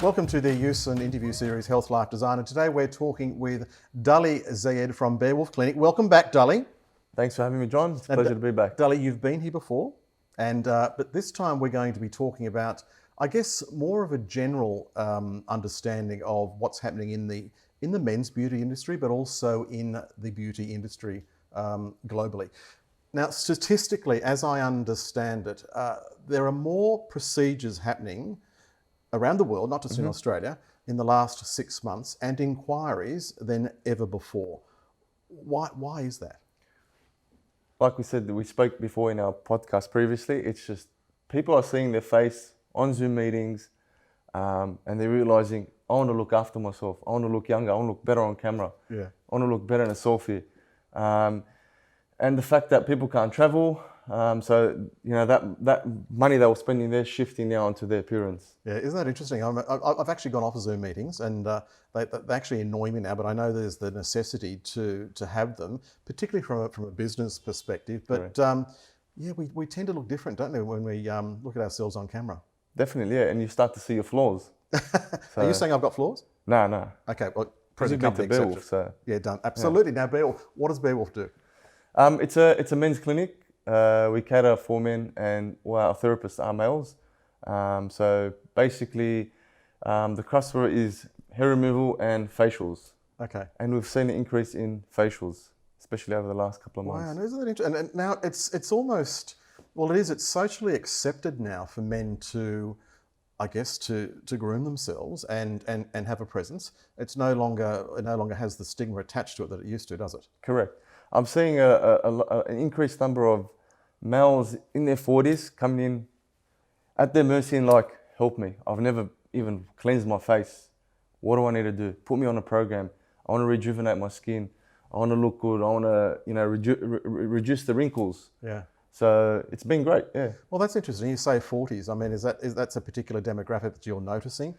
Welcome to the Eussen interview series, Health, Life, Design, and today we're talking with Dully Sayed from Barewolf Clinic. Welcome back, Dully. Thanks for having me, John. It's a pleasure to be back. Dully, you've been here before, and but this time we're going to be talking about, I guess, more of a general understanding of what's happening in the men's beauty industry, but also in the beauty industry globally. Now, statistically, as I understand it, there are more procedures happening around the world, not just in Australia, in the last 6 months, and inquiries than ever before. Why is that? Like we said, we spoke before in our podcast previously, it's just people are seeing their face on Zoom meetings and they're realizing, I want to look after myself. I want to look younger. I want to look better on camera. Yeah. I want to look better in a selfie. And the fact that people can't travel, so you know that money they were spending there shifting now onto their appearance. Yeah, isn't that interesting? I've actually gone off of Zoom meetings, and they actually annoy me now. But I know there's the necessity to have them, particularly from a business perspective. But yeah, we tend to look different, don't we, when we look at ourselves on camera? Definitely, yeah. And you start to see your flaws. Are you saying I've got flaws? No. Okay, well, present company, Barewolf, so yeah, done. Absolutely. Yeah. Now, Barewolf, what does Barewolf do? It's a men's clinic. We cater for men, and our therapists are males. So basically, the customer is hair removal and facials. Okay. And we've seen an increase in facials, especially over the last couple of months. Wow, isn't that interesting? And now it's almost, well, it's socially accepted now for men to, I guess, to groom themselves and have a presence. It no longer has the stigma attached to it that it used to, does it? Correct. I'm seeing an increased number of males in their 40s coming in at their mercy and like, help me. I've never even cleansed my face. What do I need to do? Put me on a program. I want to rejuvenate my skin. I want to look good. I want to, reduce the wrinkles. Yeah. So it's been great. Yeah. Well, that's interesting. You say 40s. I mean, that's a particular demographic that you're noticing?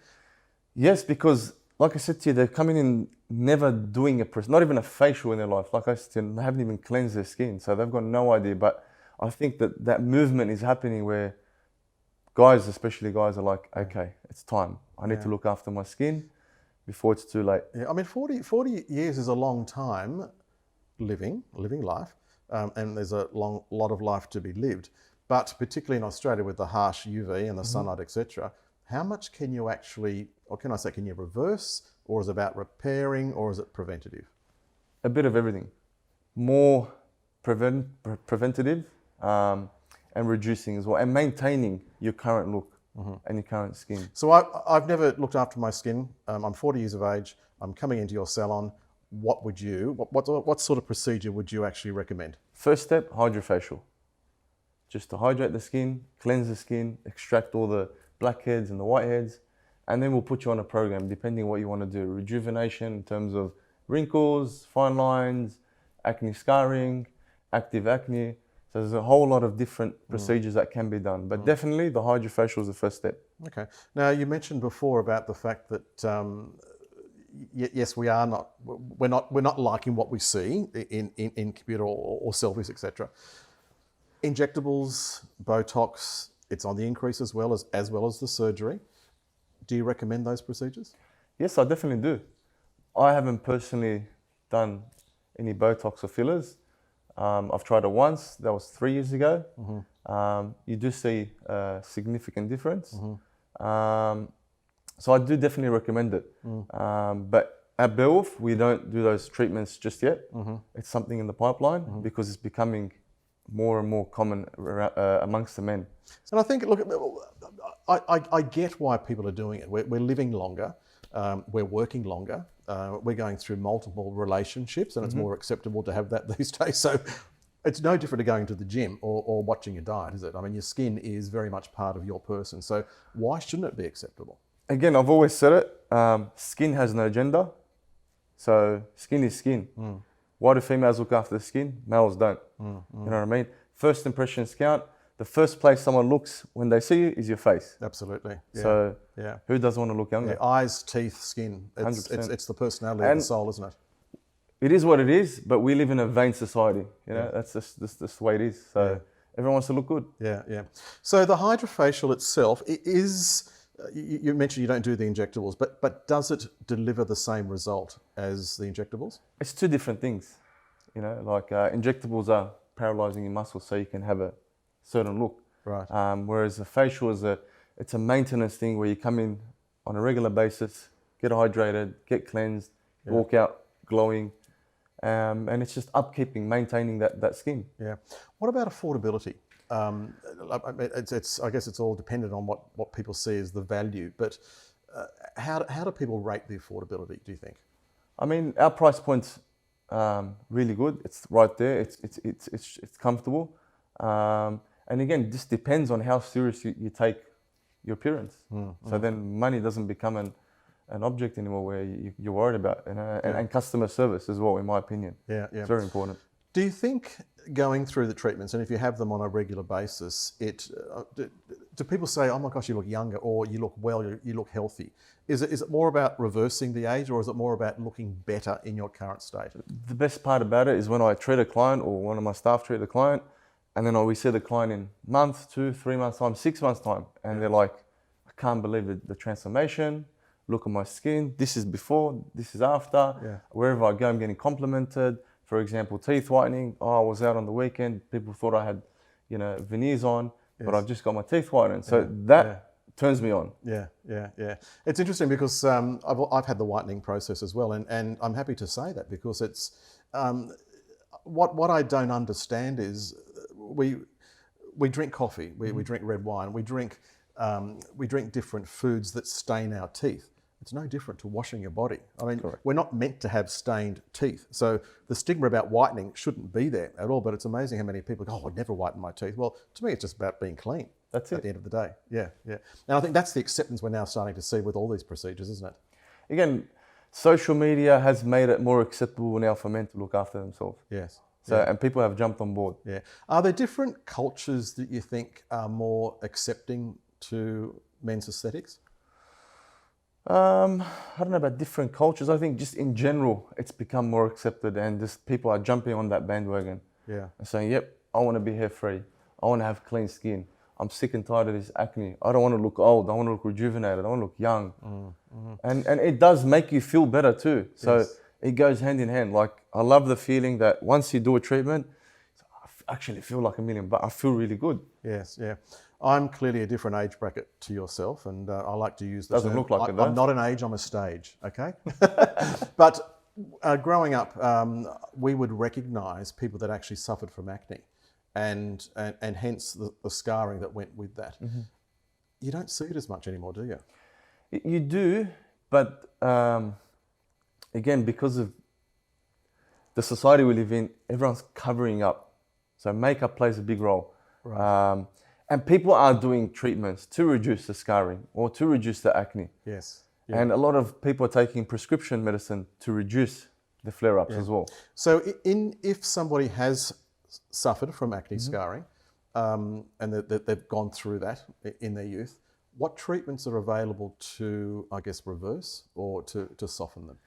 Yes, because like I said to you, they're coming in never doing not even a facial in their life. Like I said, they haven't even cleansed their skin. So they've got no idea. But I think that movement is happening where guys, especially guys, are like, okay, it's time. I need to look after my skin before it's too late. Yeah, I mean, 40 years is a long time living life, and there's a lot of life to be lived. But particularly in Australia with the harsh UV and the sunlight, etc., how much can you actually, or can I say, can you reverse, or is it about repairing, or is it preventative? A bit of everything. More preventative and reducing as well, and maintaining your current look and your current skin. So I've never looked after my skin. I'm 40 years of age. I'm coming into your salon. What sort of procedure would you actually recommend? First step, hydrofacial. Just to hydrate the skin, cleanse the skin, extract all the blackheads and the whiteheads, and then we'll put you on a program depending on what you want to do. Rejuvenation in terms of wrinkles, fine lines, acne scarring, active acne. So there's a whole lot of different procedures that can be done, but definitely the hydrofacial is the first step. Okay. Now you mentioned before about the fact that yes, we're not liking what we see in computer or selfies, etc. Injectables, Botox, it's on the increase as well as the surgery. Do you recommend those procedures? Yes, I definitely do. I haven't personally done any Botox or fillers. I've tried it once, that was 3 years ago. You do see a significant difference. So I do definitely recommend it. But at Barewolf, we don't do those treatments just yet. It's something in the pipeline because it's becoming more and more common amongst the men. And I think, look, I get why people are doing it. We're living longer, we're working longer, we're going through multiple relationships, and it's more acceptable to have that these days. So it's no different to going to the gym or watching your diet, is it? I mean, your skin is very much part of your person. So why shouldn't it be acceptable? Again, I've always said it, skin has no gender. So skin is skin. Why do females look after the skin? Males don't. You know what I mean? First impressions count. The first place someone looks when they see you is your face. Absolutely. Yeah. So who doesn't want to look younger? Yeah, eyes, teeth, skin. It's the personality of the soul, isn't it? It is what it is, but we live in a vain society. You know, that's just the way it is. So everyone wants to look good. Yeah. So the hydrofacial itself, it is you mentioned you don't do the injectables, but does it deliver the same result as the injectables? It's two different things. You know, like injectables are paralyzing your muscles so you can have a certain look. Right. Whereas a facial it's a maintenance thing where you come in on a regular basis, get hydrated, get cleansed, walk out glowing, and it's just upkeeping, maintaining that skin. Yeah. What about affordability? I guess it's all dependent on what people see as the value, but how do people rate the affordability, do you think? I mean, our price point's really good. It's right there. It's comfortable. And again, this depends on how serious you take your appearance. So then money doesn't become an object anymore where you're worried about, and customer service as well, in my opinion. Yeah. It's very important. Do you think going through the treatments, and if you have them on a regular basis, do people say, "Oh my gosh, you look younger," or "You look well, you look healthy"? Is it more about reversing the age, or is it more about looking better in your current state? The best part about it is when I treat a client or one of my staff treat a client, and then we see the client in month, 2, 3 months time, 6 months time, and they're like, "I can't believe the transformation. Look at my skin. This is before, this is after. Yeah. Wherever I go, I'm getting complimented." For example, teeth whitening. Oh, I was out on the weekend. People thought I had, veneers on, but I've just got my teeth whitened. So that turns me on. Yeah. It's interesting because I've had the whitening process as well, and I'm happy to say that because it's what I don't understand is we drink coffee, we drink red wine, we drink different foods that stain our teeth. It's no different to washing your body. I mean, Correct. We're not meant to have stained teeth. So the stigma about whitening shouldn't be there at all, but it's amazing how many people go, "Oh, I'd never whiten my teeth." Well, to me, it's just about being clean. That's At it. the end of the day. Yeah. And I think that's the acceptance we're now starting to see with all these procedures, isn't it? Again, social media has made it more acceptable now for men to look after themselves. Yes. So, and people have jumped on board. Yeah. Are there different cultures that you think are more accepting to men's aesthetics? I don't know about different cultures. I think just in general, it's become more accepted, and just people are jumping on that bandwagon. Yeah. And saying, "Yep, I want to be hair free. I want to have clean skin. I'm sick and tired of this acne. I don't want to look old. I want to look rejuvenated. I want to look young." And it does make you feel better too. So it goes hand in hand. Like, I love the feeling that once you do a treatment, I actually feel like $1,000,000. I feel really good. Yes. Yeah. I'm clearly a different age bracket to yourself, and I like to use the Doesn't term, look like it, though. I'm not an age, I'm a stage, okay? But growing up, we would recognise people that actually suffered from acne and hence the scarring that went with that. You don't see it as much anymore, do you? You do, but again, because of the society we live in, everyone's covering up. So makeup plays a big role. Right. And people are doing treatments to reduce the scarring or to reduce the acne. Yes. Yeah. And a lot of people are taking prescription medicine to reduce the flare-ups as well. So if somebody has suffered from acne scarring and they've gone through that in their youth, what treatments are available to, I guess, reverse or to soften them?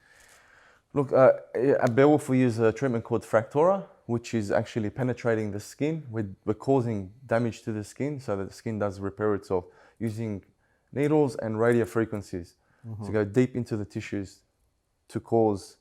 Look, at Barewolf we use a treatment called Fractora, which is actually penetrating the skin. We're causing damage to the skin so that the skin does repair itself using needles and radio frequencies to go deep into the tissues to cause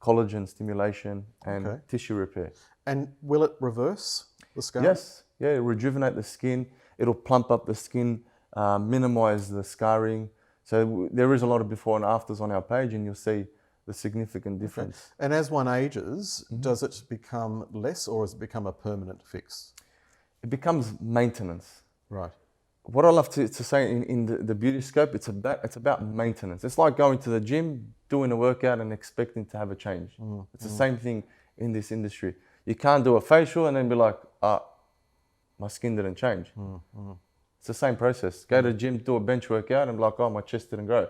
collagen stimulation and tissue repair. And will it reverse the scar? Yes, yeah, rejuvenate the skin. It'll plump up the skin, minimize the scarring. So there is a lot of before and afters on our page, and you'll see the significant difference. And as one ages, does it become less or has it become a permanent fix? It becomes maintenance. Right. What I love to say in the beauty scope, it's about maintenance. It's like going to the gym, doing a workout and expecting to have a change. It's the same thing in this industry. You can't do a facial and then be like, my skin didn't change. It's the same process. Go to the gym, do a bench workout and be like, oh, my chest didn't grow.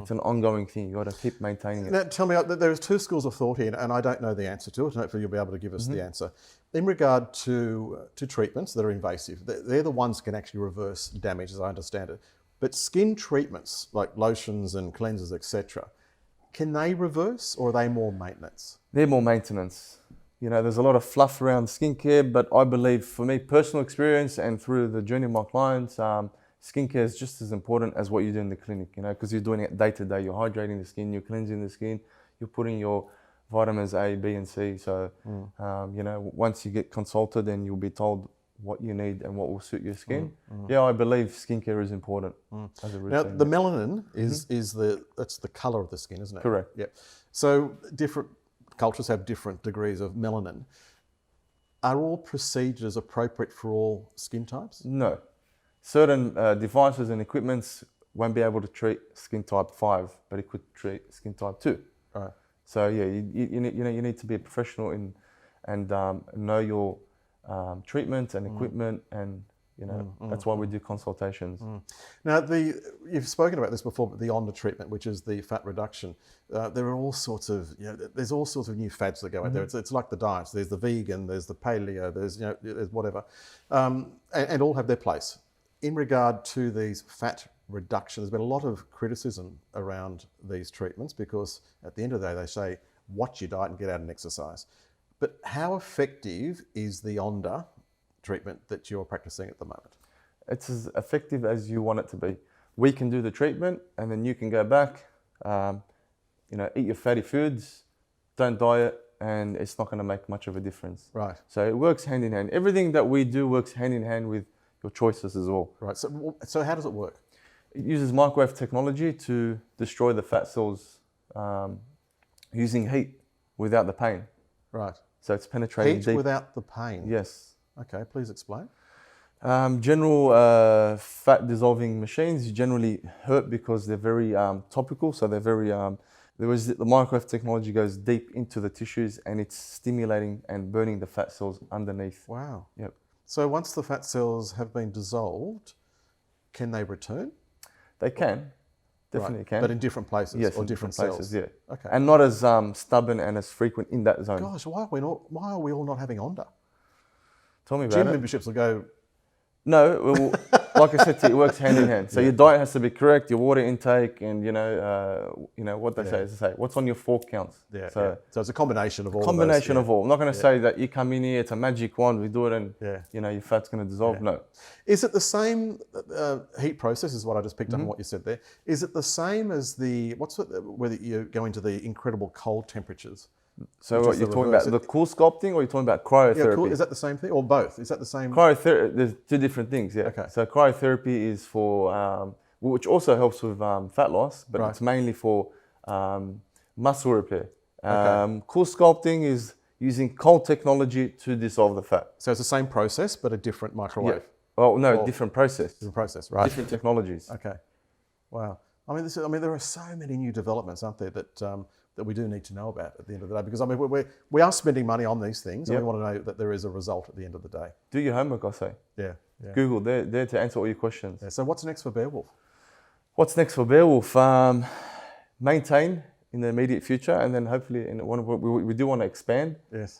It's an ongoing thing. You got to keep maintaining it. Now, tell me, there's two schools of thought here, and I don't know the answer to it, and hopefully you'll be able to give us the answer. In regard to treatments that are invasive, they're the ones that can actually reverse damage, as I understand it. But skin treatments, like lotions and cleansers, etc., can they reverse or are they more maintenance? They're more maintenance. You know, there's a lot of fluff around skincare, but I believe, for me, personal experience and through the journey of my clients, skincare is just as important as what you do in the clinic, you know, because you're doing it day to day. You're hydrating the skin, you're cleansing the skin, you're putting your vitamins A, B, and C. So, you know, once you get consulted, then you'll be told what you need and what will suit your skin. Yeah, I believe skincare is important as a routine. Now, the melanin is that's the color of the skin, isn't it? Correct. Yeah. So different cultures have different degrees of melanin. Are all procedures appropriate for all skin types? No. Certain devices and equipments won't be able to treat skin type 5, but it could treat skin type 2. Right. So yeah, you need to be a professional and know your treatment and equipment, and you know that's why we do consultations. Now, you've spoken about this before, but the Onda treatment, which is the fat reduction, there are all sorts of there's all sorts of new fads that go out there. It's like the diets. There's the vegan, there's the paleo, there's whatever, and all have their place. In regard to these fat reduction, there's been a lot of criticism around these treatments because at the end of the day, they say, watch your diet and get out and exercise. But how effective is the Onda treatment that you're practicing at the moment? It's as effective as you want it to be. We can do the treatment and then you can go back, eat your fatty foods, don't diet, and it's not going to make much of a difference. Right. So it works hand in hand. Everything that we do works hand in hand with your choices as well. Right. So how does it work? It uses microwave technology to destroy the fat cells using heat without the pain. Right. So it's penetrating Heat deep. without the pain? Yes. Okay, please explain. General fat dissolving machines generally hurt because they're very topical. So they're very, the microwave technology goes deep into the tissues and it's stimulating and burning the fat cells underneath. Wow. Yep. So once the fat cells have been dissolved, can they return? They can, definitely right. can. But in different places, yes, or in different places, cells? yeah. Okay. And not as stubborn and as frequent in that zone. Gosh, why are we all not having Onda? Tell me about Gym it. memberships will go... No, well, like I said to you, it works hand in hand. So your diet has to be correct, your water intake, and what they say is what's on your fork counts. Yeah, so it's a combination of all. Combination of all. I'm not going to say that you come in here, it's a magic wand, we do it, and your fat's going to dissolve. No. Is it the same heat process? Is what I just picked up on what you said there. Is it the same as whether you go into the incredible cold temperatures? So what you're talking about, the cool sculpting, or you're talking about cryotherapy? Yeah, cool. Is that the same thing, or both? Is that the same? Cryotherapy, there's two different things, yeah. Okay. So cryotherapy is for, which also helps with fat loss, but it's mainly for muscle repair. Cool sculpting is using cold technology to dissolve the fat. So it's the same process, but a different microwave? Yeah. Oh, no, different process. Different process, right. Different technologies. Okay. Wow. I mean, there are so many new developments, aren't there, that we do need to know about at the end of the day, because I mean we are spending money on these things, and we want to know that there is a result at the end of the day. Do your homework, I say. Yeah. Google, they're there to answer all your questions. Yeah. So what's next for Barewolf? What's next for Barewolf? Maintain in the immediate future, and then hopefully we do want to expand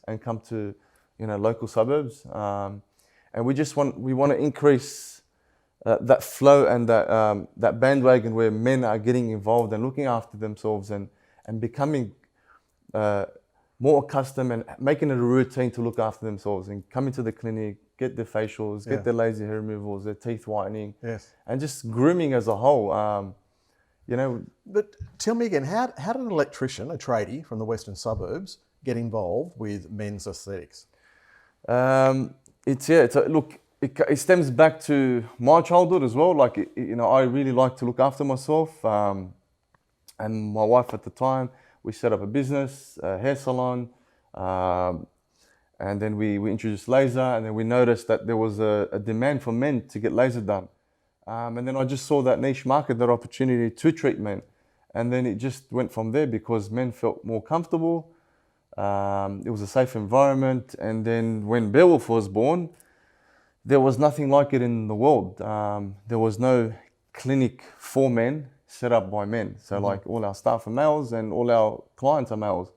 and come to local suburbs, and we want to increase that flow and that bandwagon where men are getting involved and looking after themselves and becoming more accustomed and making it a routine to look after themselves and coming to the clinic, get their facials, get their laser hair removals, their teeth whitening, and just grooming as a whole. But tell me again, how did an electrician, a tradie from the western suburbs, get involved with men's aesthetics? It stems back to my childhood as well. Like, I really like to look after myself. And my wife at the time, we set up a business, a hair salon, and then we introduced laser, and then we noticed that there was a demand for men to get laser done. And then I just saw that niche market, that opportunity to treat men. And then it just went from there because men felt more comfortable. It was a safe environment. And then when Barewolf was born, there was nothing like it in the world. There was no clinic for men set up by men. So like all our staff are males and all our clients are males.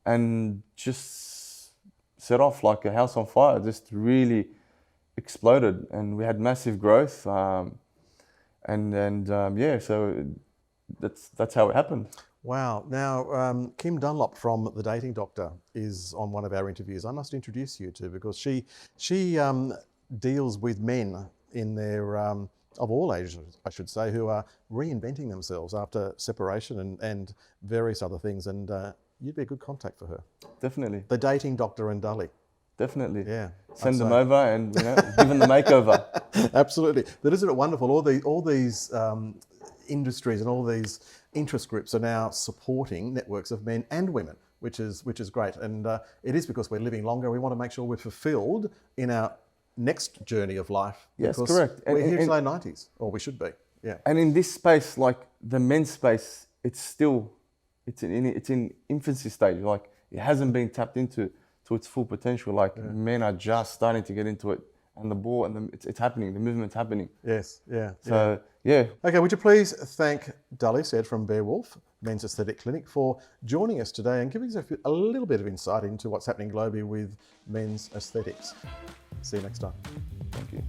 And just set off like a house on fire, just really exploded. And we had massive growth. So that's how it happened. Wow. Now, Kim Dunlop from The Dating Doctor is on one of our interviews. I must introduce you to, because she deals with men in their of all ages, I should say, who are reinventing themselves after separation and various other things. And you'd be a good contact for her. Definitely. The dating doctor and Dully. Definitely. Yeah. Send them over and give them the makeover. Absolutely. But isn't it wonderful? All these industries and all these interest groups are now supporting networks of men and women, which is great. And it is because we're living longer. We want to make sure we're fulfilled in our next journey of life. Yes, because correct. We're here till our 90s, or we should be. Yeah. And in this space, like the men's space, it's in infancy stage. Like it hasn't been tapped into to its full potential. Like men are just starting to get into it, and the ball and it's happening. The movement's happening. Yes. Yeah. So yeah. Okay. Would you please thank Dully Sayed from Barewolf Mens Aesthetic Clinic for joining us today and giving us a little bit of insight into what's happening globally with men's aesthetics. See you next time. Thank you.